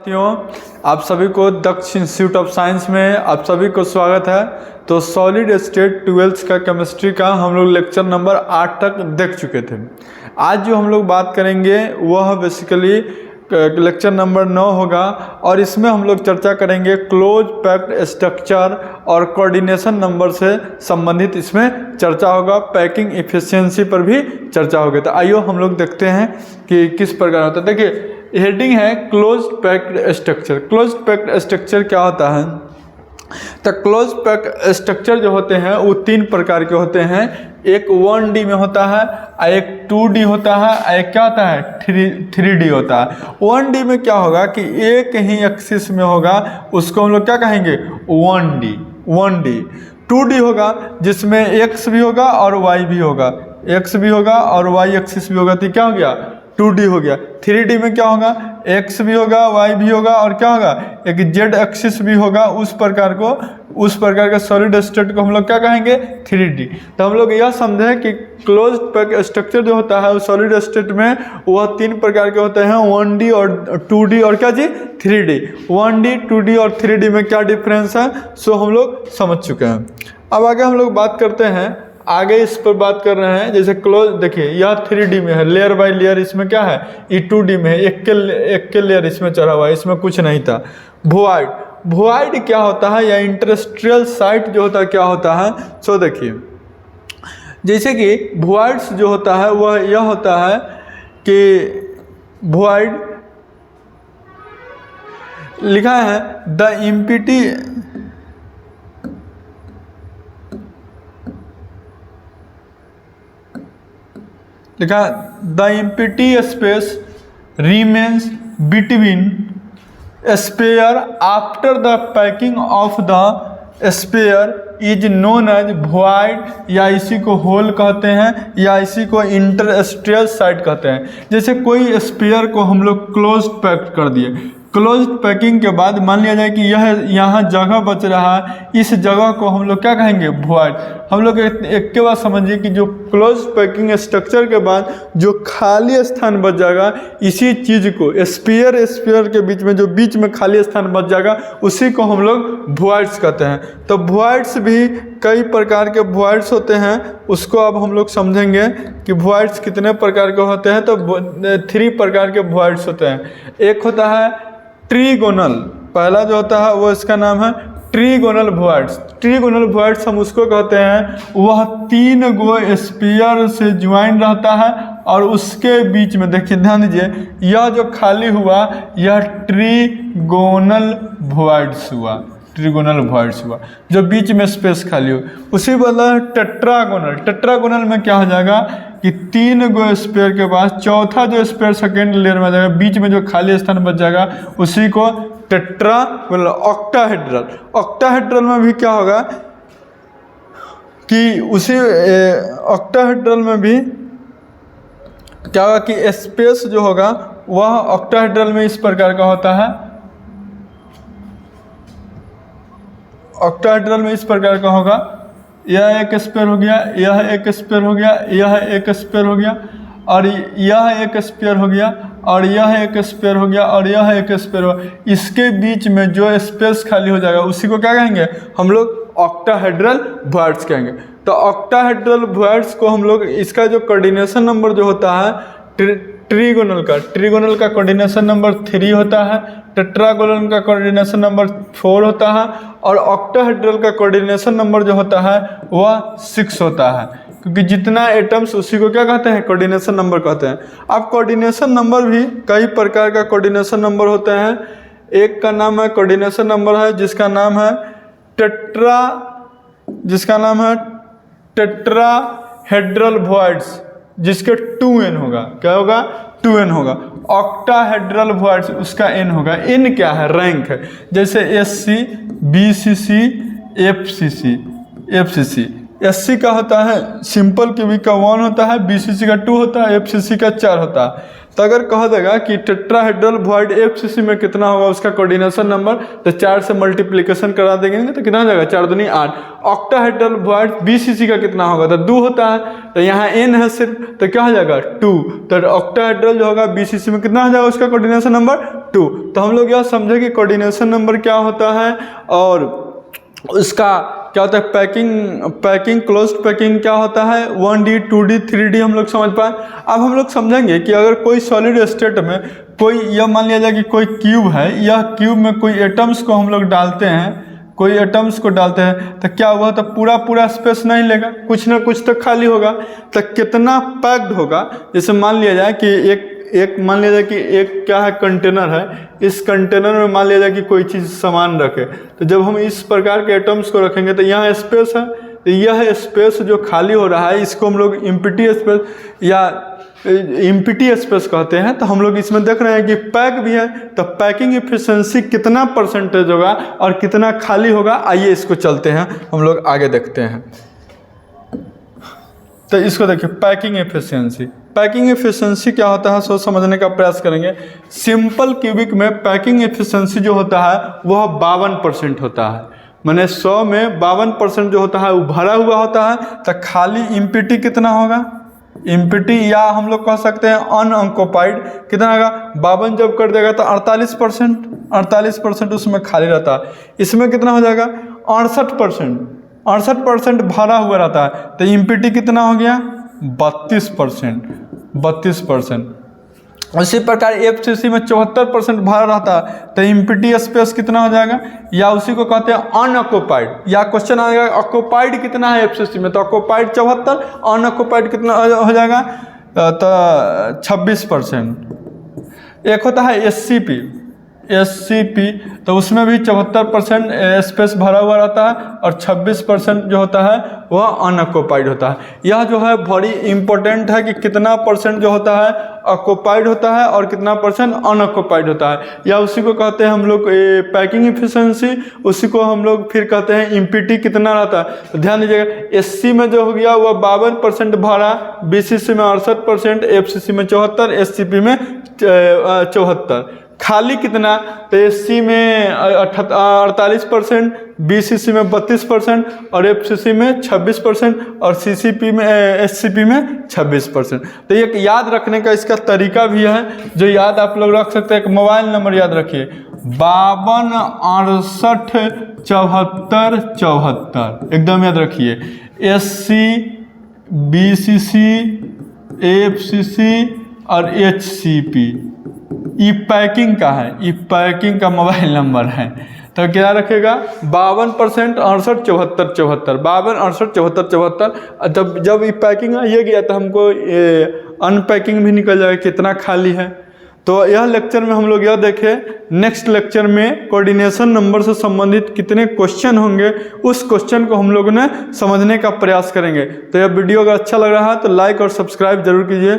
साथियों, आप सभी को दक्ष इंस्टीट्यूट ऑफ साइंस में आप सभी को स्वागत है। तो सॉलिड स्टेट 12th का केमिस्ट्री का हम लोग लेक्चर नंबर 8 तक देख चुके थे। आज जो हम लोग बात करेंगे वह बेसिकली लेक्चर नंबर 9 होगा और इसमें हम लोग चर्चा करेंगे क्लोज पैक्ड स्ट्रक्चर और कोऑर्डिनेशन नंबर से संबंधित इसमें चर्चा होगा। पैकिंग इफिशिएंसी पर भी चर्चा होगी। तो आइए हम लोग देखते हैं कि किस प्रकार होता है। देखिए, हेडिंग है close packed structure. Close packed structure क्या होता है? तो क्लोज पैक्ड स्ट्रक्चर जो होते हैं वो 3 प्रकार के होते हैं। एक 1D में होता है, एक 2D होता है, एक क्या होता है 3D होता है। 1D में क्या होगा कि एक ही एक्सिस में होगा, उसको हम लोग क्या कहेंगे 1D। 2D होगा जिसमें x भी होगा और y भी होगा, x भी होगा और y एक्सिस भी होगा, तो क्या हो गया 2D हो गया। 3D में क्या होगा x भी होगा, y भी होगा और क्या होगा एक z एक्सिस भी होगा। उस प्रकार का सॉलिड स्टेट को हम लोग क्या कहेंगे 3D। तो हम लोग यह समझें कि क्लोज पैक्ड स्ट्रक्चर जो होता है सॉलिड स्टेट में वह 3 प्रकार के होते हैं, 1D और 2D और क्या जी 3D। 1D 2D और 3D में क्या डिफरेंस है सो हम लोग समझ चुके हैं। अब आगे हम लोग बात करते हैं, आगे इस पर बात कर रहे हैं। जैसे क्लोज देखिए यह 3D में है, लेयर बाय लेयर इसमें क्या है ये 2D में है, एक के लेयर इसमें चढ़ा हुआ है, इसमें कुछ नहीं था। वॉइड क्या होता है या इंटरस्ट्रियल साइट जो होता है क्या होता है सो देखिए, जैसे कि वॉइड्स जो होता है वह यह होता है कि वॉइड लिखा है द इम्पिटी लिखा the empty space remains between spare after the packing of the spare is known as void, या इसी को होल कहते हैं या इसी को इंटरस्ट्रियल साइट कहते हैं। जैसे कोई स्पेयर को हम लोग क्लोज पैक कर दिए, क्लोज पैकिंग के बाद मान लिया जाए कि यह यहाँ जगह बच रहा है, इस जगह को हम लोग क्या कहेंगे वॉइड। हम लोग एक के बाद समझिए कि जो क्लोज पैकिंग स्ट्रक्चर के बाद जो खाली स्थान बच जाएगा, इसी चीज़ को स्पेयर के बीच में जो बीच में खाली स्थान बच जाएगा उसी को हम लोग वॉइड्स कहते हैं। तो वॉइड्स भी कई प्रकार के वॉइड्स होते हैं, उसको अब हम लोग समझेंगे कि वॉइड्स कितने प्रकार के होते हैं। तो 3 प्रकार के वॉइड्स होते हैं। एक होता है ट्रीगोनल, पहला जो होता है वो इसका नाम है ट्रीगोनल वॉइड्स। ट्रीगोनल वॉइड्स हम उसको कहते हैं, वह 3 गो स्फीयर से ज्वाइन रहता है और उसके बीच में देखिए ध्यान दीजिए, यह जो खाली हुआ यह ट्रीगोनल वॉइड्स हुआ, ट्रीगोनल वॉइड्स हुआ जो बीच में स्पेस खाली हो। उसी बदला टेट्रागोनल में क्या हो जाएगा कि 3 गो स्पेयर के पास चौथा जो स्पेयर सेकेंड लेयर में जाएगा, बीच में जो खाली स्थान बच जाएगा उसी को टेट्रागोनल। ऑक्टाहेड्रल में भी क्या होगा कि उसी ऑक्टाहेड्रल में भी क्या होगा कि स्पेस जो होगा वह ऑक्टाहेड्रल में इस प्रकार का होता है। ऑक्टाहेड्रल में इस प्रकार का होगा, यह एक स्पेयर हो गया, यह एक स्पेयर हो गया, यह एक स्पेयर हो गया और यह एक स्पेयर हो गया और यह एक स्पेयर हो गया और यह एक स्पेयर हो गया। इसके बीच में जो स्पेस खाली हो जाएगा उसी को क्या कहेंगे हम लोग ऑक्टाहेड्रल वॉइड्स कहेंगे। तो ऑक्टाहेड्रल वॉइड्स को हम लोग इसका जो कोऑर्डिनेशन नंबर जो होता है ट्रीगोनल का कोऑर्डिनेशन नंबर 3 होता है, टेट्रागोनल का कोऑर्डिनेशन नंबर 4 होता है और ऑक्टाहेड्रल का कोऑर्डिनेशन नंबर जो होता है वह 6 होता है, क्योंकि जितना एटम्स उसी को क्या कहते हैं कोऑर्डिनेशन नंबर कहते हैं। अब कोऑर्डिनेशन नंबर भी कई प्रकार का कोऑर्डिनेशन नंबर होते हैं। एक का नाम है कोऑर्डिनेशन नंबर है जिसका नाम है टेट्राहेड्रल वॉइड्स, जिसके 2n होगा, क्या होगा 2n होगा। ऑक्टाहेड्रल वॉइड्स उसका n होगा। n क्या है रैंक है, जैसे SC BCC FCC। SC का होता है सिंपल क्यूबिक का 1 होता है, BCC का 2 होता है, FCC का 4 होता है। तो अगर कहा देगा कि टेट्राहेड्रल वॉइड FCC में कितना होगा उसका कोऑर्डिनेशन नंबर, तो 4 से मल्टीप्लिकेशन करा देंगे तो कितना हो जाएगा, 4 दूनी 8। ऑक्टाहेड्रल वॉइड BCC का कितना होगा, तो 2 होता है, तो यहाँ n है सिर्फ, तो क्या हो जाएगा 2। तो ऑक्टाहेड्रल जो होगा BCC में कितना हो जाएगा उसका कोऑर्डिनेशन नंबर 2। तो हम लोग यह समझे कि कोऑर्डिनेशन नंबर क्या होता है और उसका क्या होता है, पैकिंग क्लोज्ड पैकिंग क्या होता है, 1D 2D 3D हम लोग समझ पाए। अब हम लोग समझेंगे कि अगर कोई सॉलिड स्टेट में कोई, यह मान लिया जाए कि कोई क्यूब है, यह क्यूब में कोई एटम्स को हम लोग डालते हैं, कोई एटम्स को डालते हैं, तो क्या हुआ, तो पूरा स्पेस नहीं लेगा, कुछ ना कुछ तो खाली होगा। तो कितना पैक्ड होगा, जैसे मान लिया जाए कि एक मान लिया जाए कि एक क्या है, कंटेनर है, इस कंटेनर में मान लिया जाए कि कोई चीज़ सामान रखे, तो जब हम इस प्रकार के एटम्स को रखेंगे तो यहाँ स्पेस है, तो यह स्पेस जो खाली हो रहा है इसको हम लोग इम्प्टी स्पेस या इम्प्टी स्पेस कहते हैं। तो हम लोग इसमें देख रहे हैं कि पैक भी है, तो पैकिंग एफिशिएंसी कितना परसेंटेज होगा और कितना खाली होगा, आइए इसको चलते हैं हम लोग आगे देखते हैं। तो इसको देखिए, पैकिंग एफिशिएंसी क्या होता है सो समझने का प्रयास करेंगे। सिंपल क्यूबिक में पैकिंग एफिशिएंसी जो होता है वह 52% होता है, माने 100 में 52% जो होता है वो भरा हुआ होता है। तो खाली इम्पिटी कितना होगा, इम्पिटी या हम लोग कह सकते हैं अनऑक्युपाइड कितना होगा, 52 जब कर देगा तो 48% उसमें खाली रहता है। इसमें कितना हो जाएगा 68% भरा हुआ रहता है, तो इम्पिटी कितना हो गया 32%। उसी प्रकार FCC में 74% भरा रहता है, तो इम्पिटी स्पेस कितना हो जाएगा, या उसी को कहते हैं अनऑक्युपाइड। या क्वेश्चन आ जाएगा ऑक्युपाइड कितना है FCC में, तो ऑक्युपाइड 74, अनऑक्युपाइड कितना हो जाएगा, तो 26%। एक होता है SCP, तो उसमें भी 74% स्पेस भरा हुआ रहता है और 26% जो होता है वह अनऑक्युपाइड होता है। यह जो है बड़ी इंपॉर्टेंट है कि कितना परसेंट जो होता है ऑक्युपाइड होता है और कितना परसेंट अनऑक्युपाइड होता है, या उसी को कहते हैं हम लोग पैकिंग एफिशिएंसी, उसी को हम लोग फिर कहते हैं इम्पिटी कितना रहता है। तो ध्यान दीजिएगा, SC में जो हो गया वह 52% भरा, BCC में 68%, FCC में 74, SCP में 74। खाली कितना, तो SC में 48%, BCC में 32% और FCC में 26% और SCP में 26%। तो एक याद रखने का इसका तरीका भी है, जो याद आप लोग रख सकते हैं। एक मोबाइल नंबर याद रखिए 52687474, एकदम याद रखिए। SC, BCC, FCC और HCP ये पैकिंग का है, ये पैकिंग का मोबाइल नंबर है। तो क्या रखेगा 52% 68 74 74, 52 68 74 74। जब ये पैकिंग ये गया तो हमको अनपैकिंग भी निकल जाएगा कितना खाली है। तो यह लेक्चर में हम लोग यह देखें, नेक्स्ट लेक्चर में कोऑर्डिनेशन नंबर से संबंधित कितने क्वेश्चन होंगे उस क्वेश्चन को हम लोग ने समझने का प्रयास करेंगे। तो यह वीडियो अगर अच्छा लग रहा है तो लाइक और सब्सक्राइब जरूर कीजिए।